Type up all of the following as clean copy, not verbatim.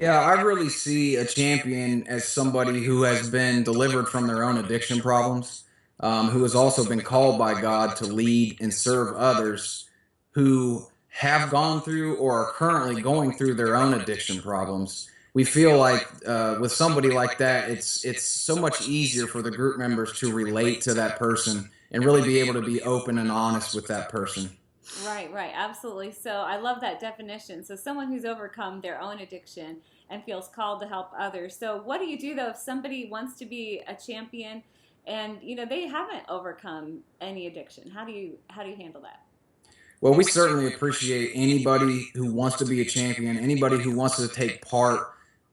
Yeah, I really see a champion as somebody who has been delivered from their own addiction problems, who has also been called by God to lead and serve others who have gone through or are currently going through their own addiction problems. We feel like with somebody like that, it's so much easier for the group members to relate to that person and really be able to be open and honest with that person. Right, right, absolutely. So I love that definition. So someone who's overcome their own addiction and feels called to help others. So what do you do though if somebody wants to be a champion and they haven't overcome any addiction? How do you handle that? Well, we certainly appreciate anybody who wants to be a champion, anybody who wants to take part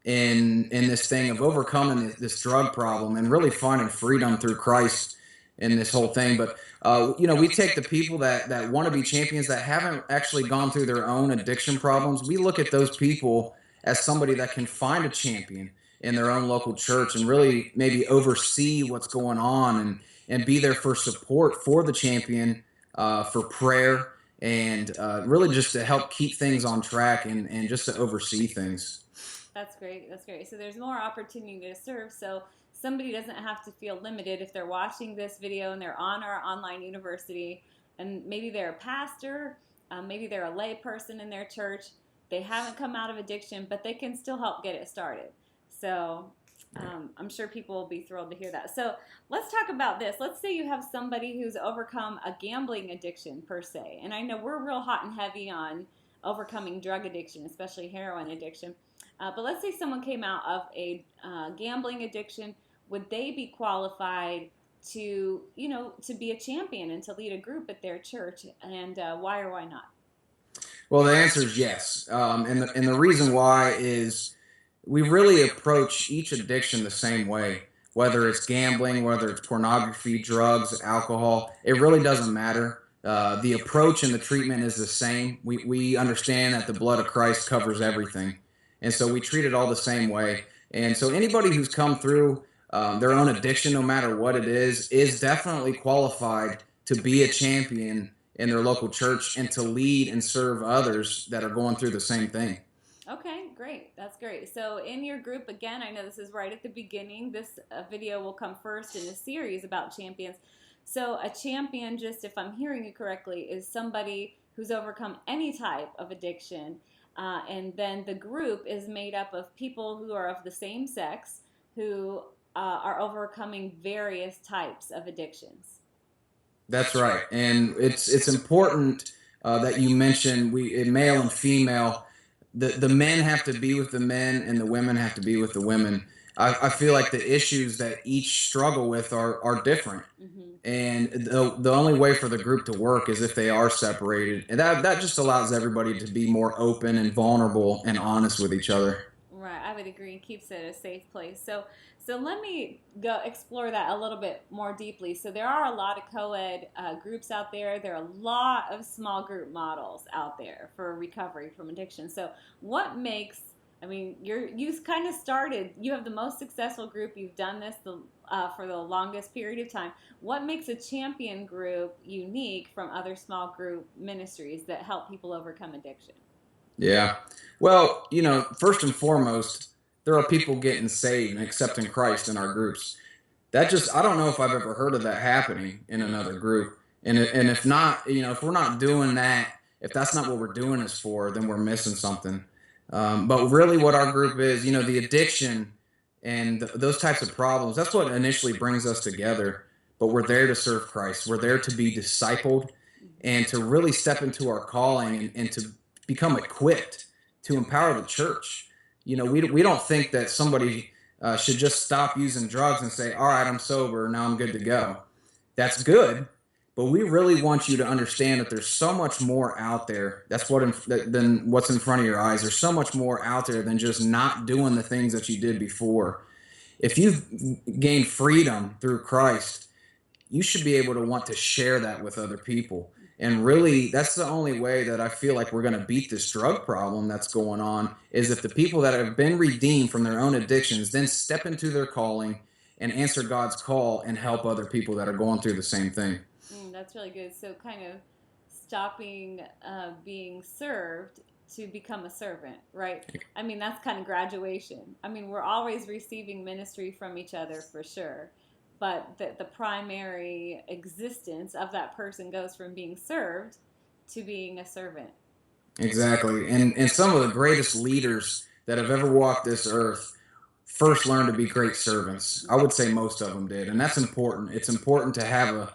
in this thing of overcoming this drug problem and really finding freedom through Christ in this whole thing. But we take the people that want to be champions that haven't actually gone through their own addiction problems. We look at those people as somebody that can find a champion in their own local church and really maybe oversee what's going on and be there for support for the champion, for prayer and really just to help keep things on track and just to oversee things. That's great. That's great. So there's more opportunity to serve. So somebody doesn't have to feel limited if they're watching this video and they're on our online university, and maybe they're a pastor, maybe they're a lay person in their church. They haven't come out of addiction, but they can still help get it started. So I'm sure people will be thrilled to hear that. So let's talk about this. Let's say you have somebody who's overcome a gambling addiction per se, and I know we're real hot and heavy on overcoming drug addiction, especially heroin addiction. But let's say someone came out of a gambling addiction. Would they be qualified to be a champion and to lead a group at their church? And why or why not? Well, the answer is yes. And the reason why is we really approach each addiction the same way, whether it's gambling, whether it's pornography, drugs, alcohol. It really doesn't matter. The approach and the treatment is the same. We understand that the blood of Christ covers everything. And so we treat it all the same way. And so anybody who's come through their own addiction, no matter what it is definitely qualified to be a champion in their local church and to lead and serve others that are going through the same thing. Okay, great. That's great. So, in your group, again, I know this is right at the beginning. This video will come first in a series about champions. So, a champion, just if I'm hearing you correctly, is somebody who's overcome any type of addiction. And then the group is made up of people who are of the same sex who are overcoming various types of addictions. That's right, and it's important that you mention we male and female. The men have to be with the men, and the women have to be with the women. I feel like the issues that each struggle with are different, Hmm. and the only way for the group to work is if they are separated, and that just allows everybody to be more open and vulnerable and honest with each other. Right, I would agree. It keeps it a safe place. So let me go explore that a little bit more deeply. So there are a lot of co-ed groups out there. There are a lot of small group models out there for recovery from addiction. So what makes, I mean, you kind of started. You have the most successful group. You've done this for the longest period of time. What makes a champion group unique from other small group ministries that help people overcome addiction? Yeah. Well, first and foremost, there are people getting saved and accepting Christ in our groups. That just, I don't know if I've ever heard of that happening in another group. And if not, if we're not doing that, if that's not what we're doing this for, then we're missing something. But really, what our group is, the addiction and those types of problems, that's what initially brings us together. But we're there to serve Christ. We're there to be discipled and to really step into our calling and to become equipped to empower the church. We don't think that somebody should just stop using drugs and say, all right, I'm sober, now I'm good to go. That's good, but we really want you to understand that there's so much more out there. That's than what's in front of your eyes. There's so much more out there than just not doing the things that you did before. If you've gained freedom through Christ, you should be able to want to share that with other people. And really, that's the only way that I feel like we're going to beat this drug problem that's going on is if the people that have been redeemed from their own addictions then step into their calling and answer God's call and help other people that are going through the same thing. That's really good. So, kind of stopping being served to become a servant, right? I mean, that's kind of graduation. I mean, we're always receiving ministry from each other for sure, but the primary existence of that person goes from being served to being a servant. Exactly. And some of the greatest leaders that have ever walked this earth first learned to be great servants. I would say most of them did. And that's important. It's important to have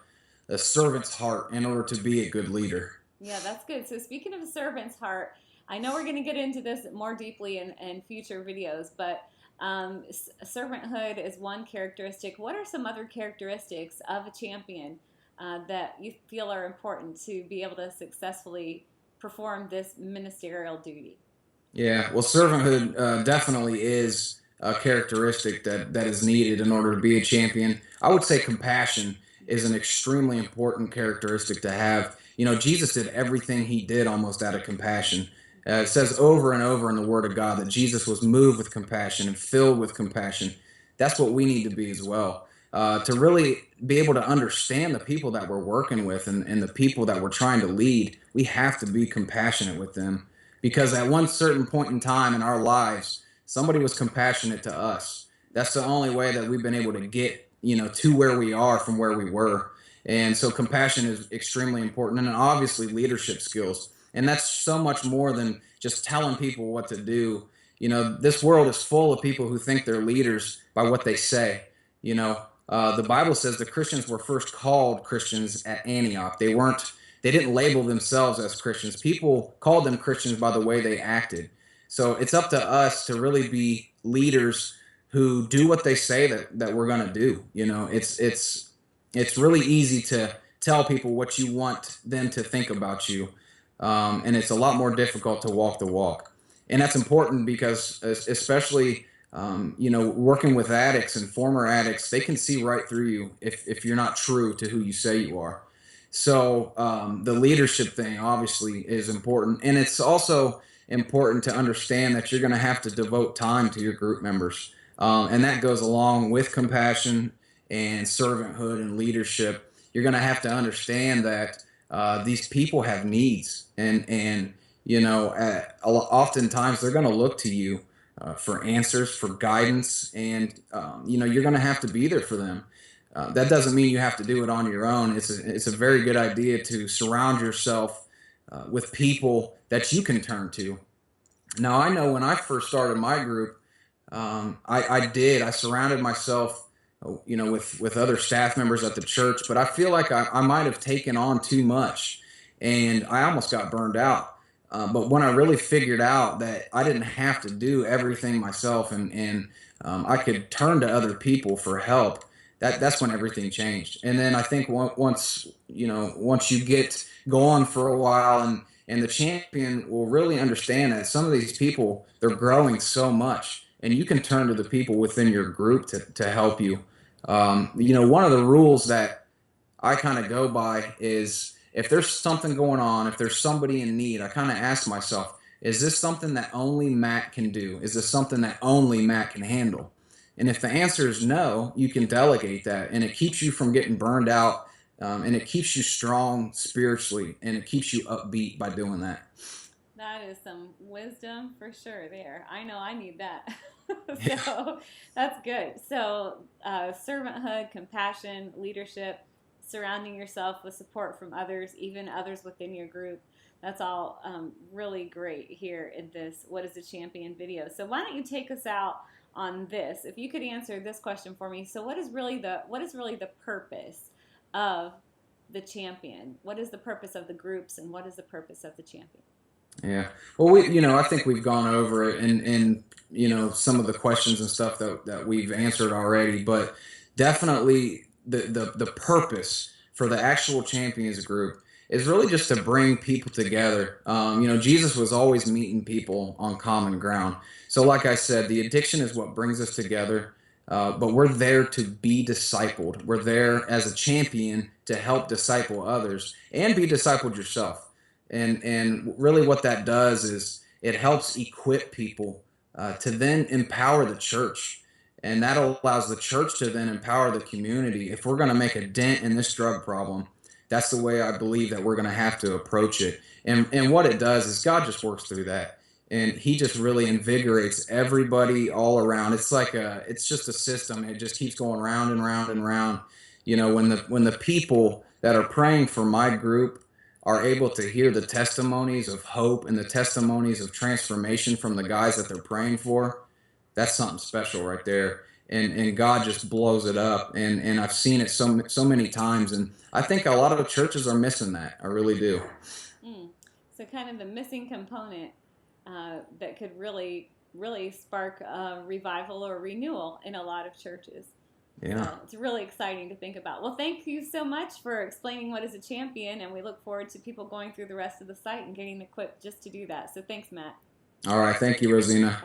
a servant's heart in order to be a good leader. Yeah, that's good. So, speaking of a servant's heart, I know we're going to get into this more deeply in future videos, but servanthood is one characteristic. What are some other characteristics of a champion that you feel are important to be able to successfully perform this ministerial duty? Yeah, well, servanthood definitely is a characteristic that is needed in order to be a champion. I would say compassion is an extremely important characteristic to have. You know, Jesus did everything he did almost out of compassion. It says over and over in the Word of God that Jesus was moved with compassion and filled with compassion. That's what we need to be as well. To really be able to understand the people that we're working with and the people that we're trying to lead, we have to be compassionate with them because at one certain point in time in our lives, somebody was compassionate to us. That's the only way that we've been able to get, to where we are from where we were. And so compassion is extremely important, and obviously leadership skills. And that's so much more than just telling people what to do. This world is full of people who think they're leaders by what they say. The Bible says the Christians were first called Christians at Antioch. They didn't label themselves as Christians. People called them Christians by the way they acted. So it's up to us to really be leaders who do what they say that we're going to do. It's really easy to tell people what you want them to think about you, and it's a lot more difficult to walk the walk. And that's important because, especially, working with addicts and former addicts, they can see right through you if you're not true to who you say you are. So the leadership thing obviously is important, and it's also important to understand that you're going to have to devote time to your group members, and that goes along with compassion and servanthood and leadership. You're going to have to understand that these people have needs, and oftentimes they're going to look to you for answers, for guidance, and you're going to have to be there for them. That doesn't mean you have to do it on your own. It's a very good idea to surround yourself with people that you can turn to. Now, I know when I first started my group, I surrounded myself, with other staff members at the church, but I feel like I might have taken on too much, and I almost got burned out. But when I really figured out that I didn't have to do everything myself, and I could turn to other people for help, that's when everything changed. And then I think once you get going for a while, and the champion will really understand that some of these people, they're growing so much, and you can turn to the people within your group to help you. One of the rules that I kind of go by is if there's something going on, if there's somebody in need, I kind of ask myself, is this something that only Matt can do? Is this something that only Matt can handle? And if the answer is no, you can delegate that, and it keeps you from getting burned out, and it keeps you strong spiritually, and it keeps you upbeat by doing that. That is some wisdom for sure there. I know I need that. Yeah. So that's good. So, servanthood, compassion, leadership, surrounding yourself with support from others, even others within your group. That's all really great here in this What is a Champion video. So why don't you take us out on this? If you could answer this question for me. So what is really the purpose of the champion? What is the purpose of the groups, and what is the purpose of the champion? Yeah. Well, I think we've gone over it and some of the questions and stuff that we've answered already, but definitely the purpose for the actual champions group is really just to bring people together. Jesus was always meeting people on common ground. So like I said, the addiction is what brings us together. But we're there to be discipled. We're there as a champion to help disciple others and be discipled yourself. And really what that does is it helps equip people to then empower the church. And that allows the church to then empower the community. If we're going to make a dent in this drug problem, that's the way I believe that we're going to have to approach it. And what it does is God just works through that. And he just really invigorates everybody all around. It's like it's just a system. It just keeps going round and round and round. When the people that are praying for my group are able to hear the testimonies of hope and the testimonies of transformation from the guys that they're praying for, that's something special right there. And God just blows it up. And I've seen it so many times. And I think a lot of churches are missing that. I really do. So kind of the missing component that could really, really spark a revival or renewal in a lot of churches. Yeah. So it's really exciting to think about. Well, thank you so much for explaining what is a champion, and we look forward to people going through the rest of the site and getting equipped just to do that. So thanks, Matt. All right. Thank you, Rosina.